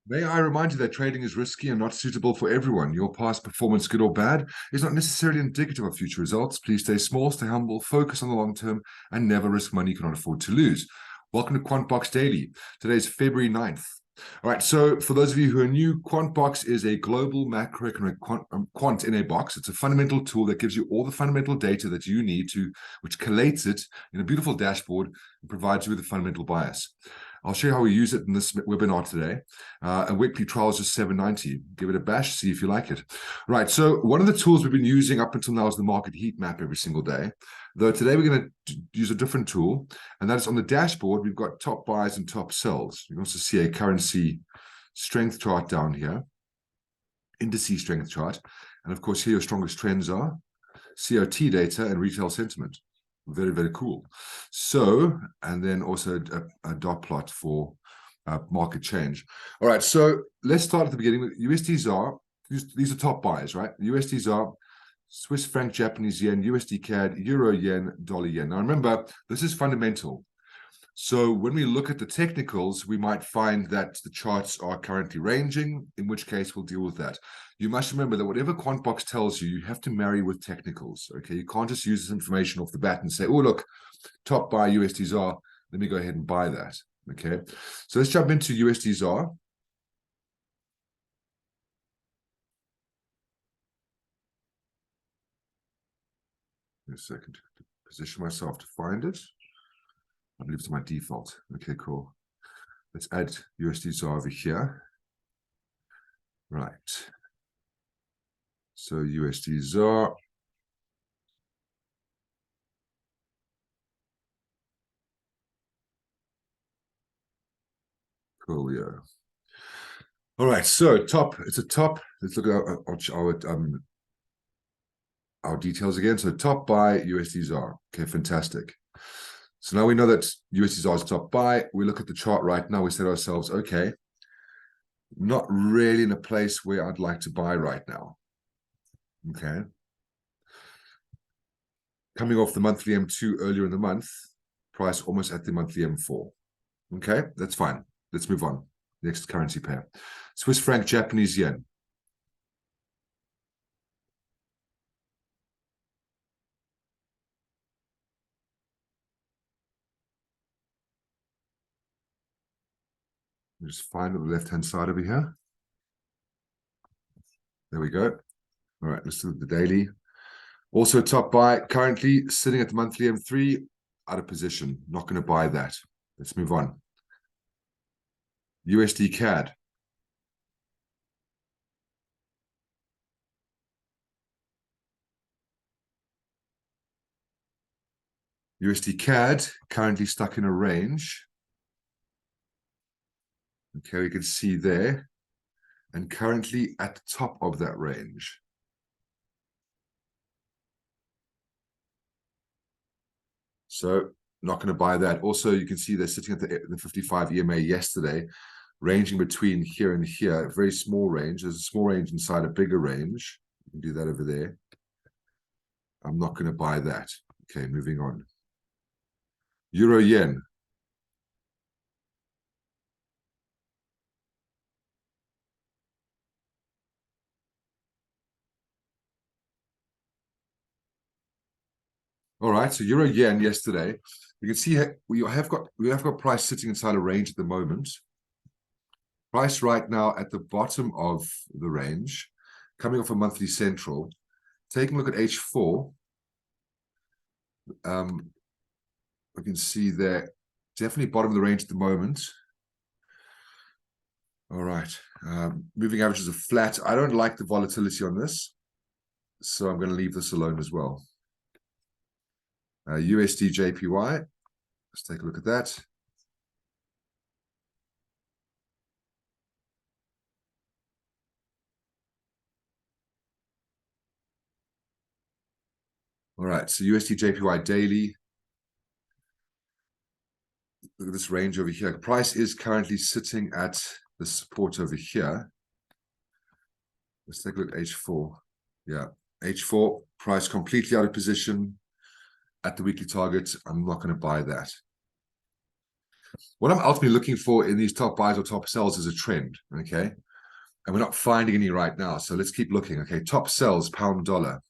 May I remind you that trading is risky and not suitable for everyone. Your past performance, good or bad, is not necessarily indicative of future results. Please stay small, stay humble, focus on the long term, and never risk money you cannot afford to lose. Welcome to QuantBox Daily. Today is February 9th. All right, so for those of you who are new, QuantBox is a global macroeconomic quant-in-a-box. It's a fundamental tool that gives you all the fundamental data that you need to, which collates it in a beautiful dashboard and provides you with a fundamental bias. I'll show you how we use it in this webinar today. A weekly trial is just $7.90. Give it a bash, see if you like it. Right, so one of the tools we've been using up until now is the market heat map every single day. Though today we're going to use a different tool, and that is on the dashboard, we've got top buys and top sells. You can also see a currency strength chart down here, indices strength chart. And of course, here your strongest trends are, COT data and retail sentiment. Very, very cool. So, and then also a dot plot for market change. All right, so let's start at the beginning with USD ZAR. These are top buys, right? USD ZAR, Swiss franc, Japanese yen, USD CAD, euro yen, dollar yen. Now remember, this is fundamental. So when we look at the technicals, we might find that the charts are currently ranging, in which case we'll deal with that. You must remember that whatever QuantBox tells you, you have to marry with technicals, okay? You can't just use this information off the bat and say, oh, look, top buy USD ZAR, let me go ahead and buy that, okay? So let's jump into USD ZAR. A second to position myself to find it. I believe it's my default. Okay, cool. Let's add USD ZAR over here. Right. So USD ZAR. Cool, yeah. All right, so top, it's a top. Let's look at our details again. So top buy USD ZAR. Okay, fantastic. So now we know that USD ZAR is top buy. We look at the chart right now. We say to ourselves, okay, not really in a place where I'd like to buy right now. Okay. Coming off the monthly M2 earlier in the month, price almost at the monthly M4. Okay, that's fine. Let's move on. Next currency pair. Swiss franc, Japanese yen. Just find on the left-hand side over here. There we go. All right, let's do the daily. Also top buy, currently sitting at the monthly M3, out of position. Not going to buy that. Let's move on. USD CAD. USD CAD currently stuck in a range. Okay, we can see there. And currently at the top of that range. So not going to buy that. Also, you can see they're sitting at the 55 EMA yesterday, ranging between here and here. A very small range. There's a small range inside a bigger range. You can do that over there. I'm not going to buy that. Okay, moving on. Euro yen. All right, so euro yen yesterday. You can see we have got price sitting inside a range at the moment. Price right now at the bottom of the range, coming off a monthly central. Taking a look at H4, we can see there, definitely bottom of the range at the moment. All right, moving averages are flat. I don't like the volatility on this, so I'm going to leave this alone as well. USD JPY, let's take a look at that. All right, so USD JPY daily. Look at this range over here. Price is currently sitting at the support over here. Let's take a look at H4. Yeah, H4, price completely out of position at the weekly target. I'm not going to buy that. What I'm ultimately looking for in these top buys or top sells is a trend, okay? And we're not finding any right now, so let's keep looking. Okay, top sells, pound dollar.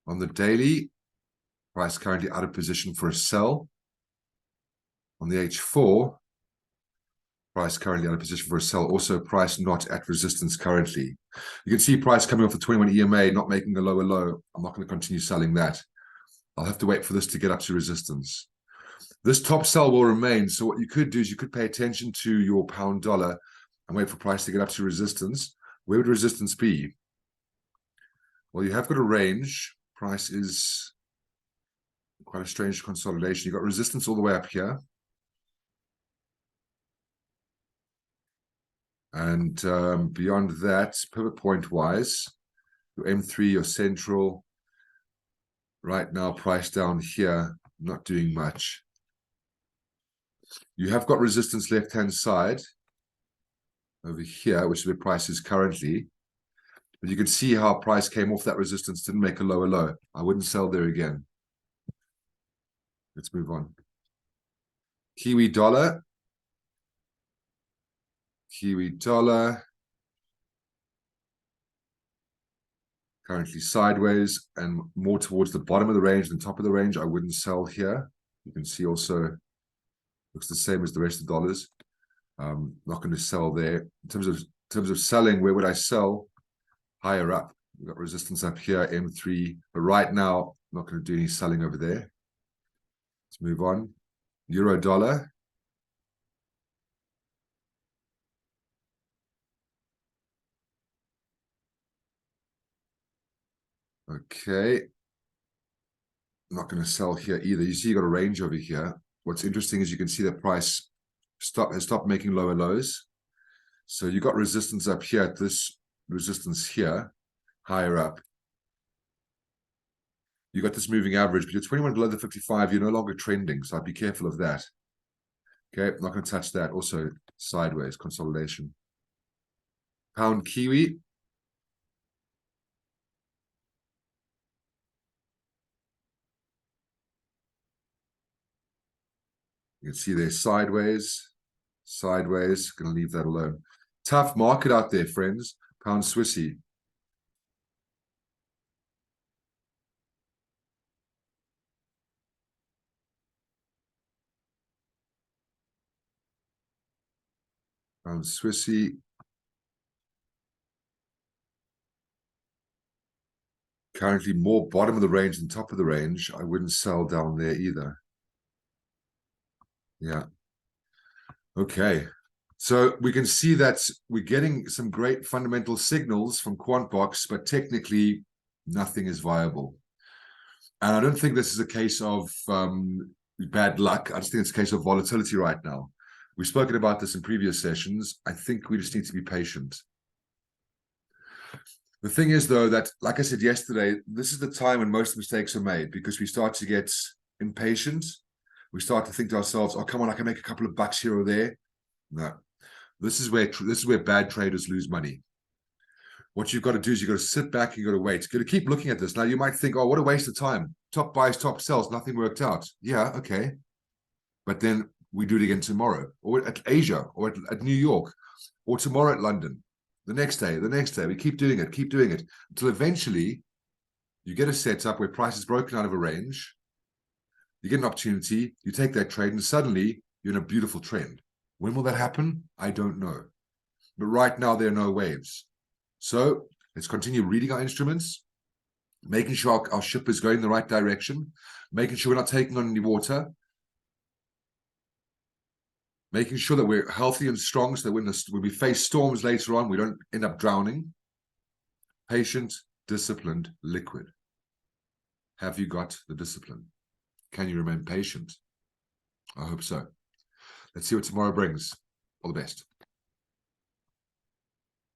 On the daily, price currently out of position for a sell. On the H4, price currently out of position for a sell. Also, price not at resistance currently. You can see price coming off the 21 EMA, not making a lower low. I'm not going to continue selling that. I'll have to wait for this to get up to resistance. This top sell will remain. So what you could do is you could pay attention to your pound dollar and wait for price to get up to resistance. Where would resistance be? Well, you have got a range. Price is quite a strange consolidation. You've got resistance all the way up here. And beyond that, pivot point wise, your M3, your central, right now price down here, not doing much. You have got resistance left-hand side over here, which is where price is currently. But you can see how price came off that resistance, didn't make a lower low. I wouldn't sell there again. Let's move on. Kiwi dollar. Kiwi dollar. Currently sideways and more towards the bottom of the range than top of the range. I wouldn't sell here. You can see also looks the same as the rest of the dollars. Not going to sell there. In terms of selling, where would I sell? Higher up. We've got resistance up here, M3. But right now, not going to do any selling over there. Let's move on. Euro dollar. Okay. Not going to sell here either. You see you got a range over here. What's interesting is you can see the price has stopped making lower lows. So you got resistance up here at this resistance here, higher up. You got this moving average, but you're 21 below the 55. You're no longer trending, so I'd be careful of that. Okay, not going to touch that. Also sideways consolidation. Pound Kiwi. You can see there sideways, sideways. Going to leave that alone. Tough market out there, friends. Pound Swissy. Pound Swissy. Currently more bottom of the range than top of the range. I wouldn't sell down there either. Yeah. Okay. So we can see that we're getting some great fundamental signals from QuantBox, but technically nothing is viable. And I don't think this is a case of bad luck. I just think it's a case of volatility right now. We've spoken about this in previous sessions. I think we just need to be patient. The thing is, though, that, like I said yesterday, this is the time when most mistakes are made because we start to get impatient. We start to think to ourselves, oh, come on, I can make a couple of bucks here or there. No, this is where bad traders lose money. What you've got to do is you've got to sit back and you've got to wait. You've got to keep looking at this. Now, you might think, oh, what a waste of time. Top buys, top sells, nothing worked out. Yeah, okay. But then we do it again tomorrow, or at Asia, or at New York, or tomorrow at London. The next day. We keep doing it until eventually you get a setup where price is broken out of a range. You get an opportunity, you take that trade, and suddenly you're in a beautiful trend. When will that happen? I don't know. But right now, there are no waves. So let's continue reading our instruments, making sure our ship is going in the right direction, making sure we're not taking on any water, making sure that we're healthy and strong so that when we face storms later on, we don't end up drowning. Patient, disciplined, liquid. Have you got the discipline? Can you remain patient? I hope so. Let's see what tomorrow brings. All the best.